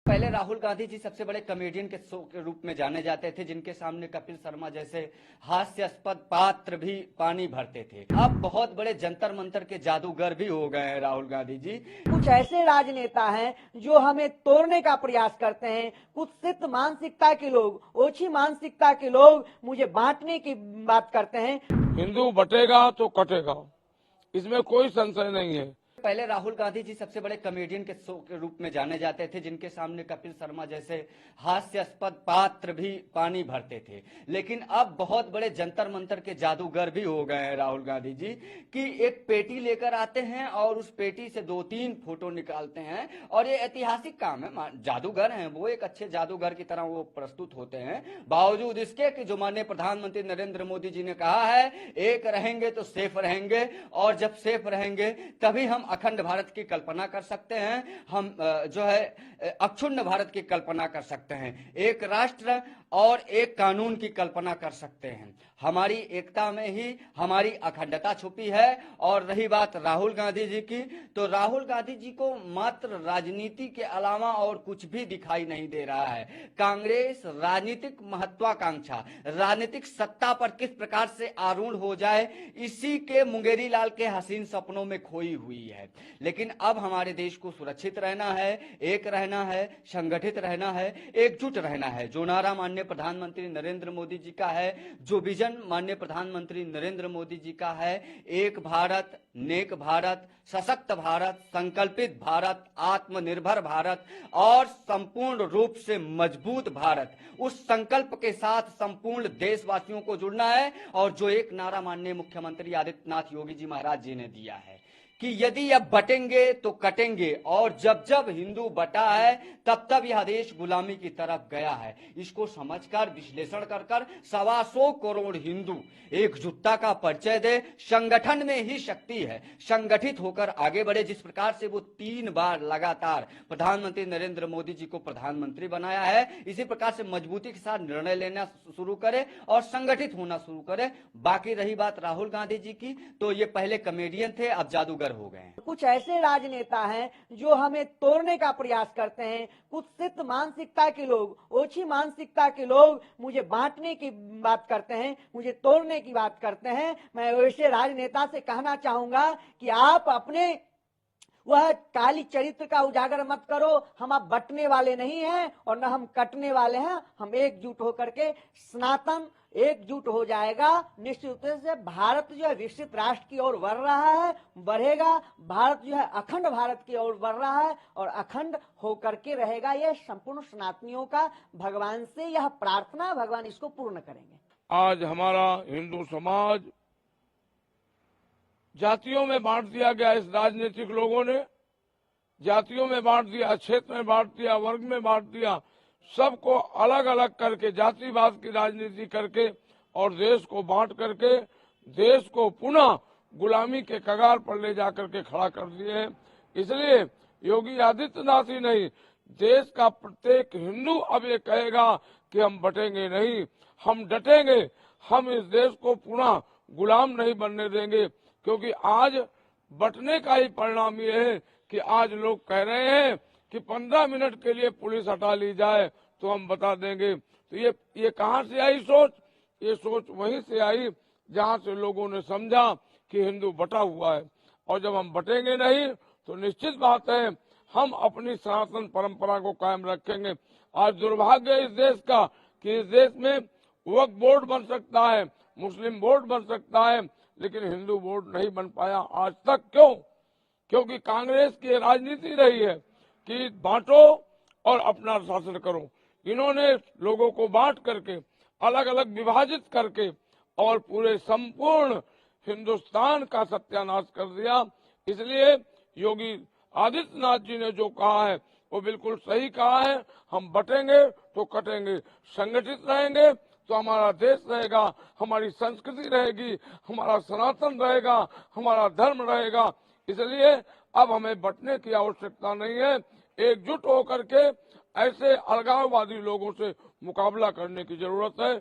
पहले राहुल गांधी जी सबसे बड़े कॉमेडियन के शो के रूप में जाने जाते थे, जिनके सामने कपिल शर्मा जैसे हास्यास्पद पात्र भी पानी भरते थे। अब बहुत बड़े जंतर मंतर के जादूगर भी हो गए हैं राहुल गांधी जी। कुछ ऐसे राजनेता हैं जो हमें तोड़ने का प्रयास करते हैं। कुछ सिद्ध मानसिकता के लोग, ओछी मानसिकता के लोग मुझे बांटने की बात करते हैं। हिंदू बटेगा तो कटेगा, इसमें कोई संशय नहीं है। पहले राहुल गांधी जी सबसे बड़े कॉमेडियन के शो के रूप में जाने जाते थे, जिनके सामने कपिल शर्मा जैसे हास्यास्पद पात्र भी पानी भरते थे। लेकिन अब बहुत बड़े जंतर मंतर के जादूगर भी हो गए हैं राहुल गांधी जी, कि एक पेटी लेकर आते हैं और उस पेटी से 2-3 फोटो निकालते हैं। और ये ऐतिहासिक काम है, जादूगर हैं वो, एक अच्छे जादूगर की तरह वो प्रस्तुत होते हैं। बावजूद इसके कि जो माननीय प्रधानमंत्री नरेंद्र मोदी जी ने कहा है, एक रहेंगे तो सेफ रहेंगे, और जब सेफ रहेंगे तभी हम अखंड भारत की कल्पना कर सकते हैं, हम जो है अक्षुण्ण भारत की कल्पना कर सकते हैं, एक राष्ट्र और एक कानून की कल्पना कर सकते हैं। हमारी एकता में ही हमारी अखंडता छुपी है। और रही बात राहुल गांधी जी की, तो राहुल गांधी जी को मात्र राजनीति के अलावा और कुछ भी दिखाई नहीं दे रहा है। कांग्रेस राजनीतिक महत्वाकांक्षा, राजनीतिक सत्ता पर किस प्रकार से आरूढ़ हो जाए, इसी के मुंगेरी लाल के हसीन सपनों में खोई हुई है। लेकिन अब हमारे देश को सुरक्षित रहना है, एक रहना है, संगठित रहना है, एकजुट रहना है। जो नारा माननीय प्रधानमंत्री नरेंद्र मोदी जी का है, जो विजन माननीय प्रधानमंत्री नरेंद्र मोदी जी का है, एक भारत, नेक भारत, सशक्त भारत, संकल्पित भारत, आत्मनिर्भर भारत और संपूर्ण रूप से मजबूत भारत, उस संकल्प के साथ संपूर्ण देशवासियों को जुड़ना है। और जो एक नारा माननीय मुख्यमंत्री आदित्यनाथ योगी जी महाराज जी ने दिया है कि यदि अब बटेंगे तो कटेंगे, और जब जब हिंदू बटा है तब तब यह देश गुलामी की तरफ गया है। इसको समझकर, विश्लेषण कर 125 करोड़ हिंदू एकजुटता का परिचय दे। संगठन में ही शक्ति है, संगठित होकर आगे बढ़े। जिस प्रकार से वो 3 बार लगातार प्रधानमंत्री नरेंद्र मोदी जी को प्रधानमंत्री बनाया है, इसी प्रकार से मजबूती के साथ निर्णय लेना शुरू करे और संगठित होना शुरू करे। बाकी रही बात राहुल गांधी जी की, तो ये पहले कॉमेडियन थे, अब जादूगर हो गए हैं। कुछ ऐसे राजनेता हैं जो हमें तोड़ने का प्रयास करते हैं। कुछ सिद्ध मानसिकता के लोग, ओछी मानसिकता के लोग मुझे बांटने की बात करते हैं, मुझे तोड़ने की बात करते हैं। मैं वैसे राजनेता से कहना चाहूंगा कि आप अपने वह काली चरित्र का उजागर मत करो। हम अब बटने वाले नहीं हैं और न हम कटने वाले हैं। हम एकजुट होकर के सनातन एकजुट हो जाएगा। निश्चित रूप से भारत जो है विकसित राष्ट्र की ओर बढ़ रहा है, बढ़ेगा। भारत जो है अखंड भारत की ओर बढ़ रहा है और अखंड होकर के रहेगा। यह संपूर्ण सनातनियों का भगवान से यह प्रार्थना, भगवान इसको पूर्ण करेंगे। आज हमारा हिंदू समाज जातियों में बांट दिया गया। इस राजनीतिक लोगों ने जातियों में बांट दिया, क्षेत्र में बांट दिया, वर्ग में बांट दिया, सबको अलग अलग करके जातिवाद की राजनीति करके और देश को बांट करके देश को पुनः गुलामी के कगार पर ले जाकर के खड़ा कर दिए हैं। इसलिए योगी आदित्यनाथ ही नहीं, देश का प्रत्येक हिंदू अब ये कहेगा कि हम बटेंगे नहीं, हम डटेंगे, हम इस देश को पुनः गुलाम नहीं बनने देंगे। क्योंकि आज बटने का ही परिणाम ये है कि आज लोग कह रहे हैं कि 15 मिनट के लिए पुलिस हटा ली जाए तो हम बता देंगे। तो ये कहां से आई सोच? ये सोच वहीं से आई जहां से लोगों ने समझा कि हिंदू बटा हुआ है। और जब हम बटेंगे नहीं तो निश्चित बात है हम अपनी सनातन परंपरा को कायम रखेंगे। आज दुर्भाग्य है इस देश का कि इस देश में वक्फ बोर्ड बन सकता है, मुस्लिम बोर्ड बन सकता है, लेकिन हिंदू बोर्ड नहीं बन पाया आज तक। क्यों? क्योंकि कांग्रेस की राजनीति रही है कि बांटो और अपना शासन करो। इन्होंने लोगों को बांट करके, अलग अलग विभाजित करके और पूरे संपूर्ण हिंदुस्तान का सत्यानाश कर दिया। इसलिए योगी आदित्यनाथ जी ने जो कहा है वो बिल्कुल सही कहा है। हम बटेंगे तो कटेंगे, संगठित रहेंगे तो हमारा देश रहेगा, हमारी संस्कृति रहेगी, हमारा सनातन रहेगा, हमारा धर्म रहेगा। इसलिए अब हमें बटने की आवश्यकता नहीं है। एकजुट होकर के ऐसे अलगाववादी लोगों से मुकाबला करने की जरूरत है।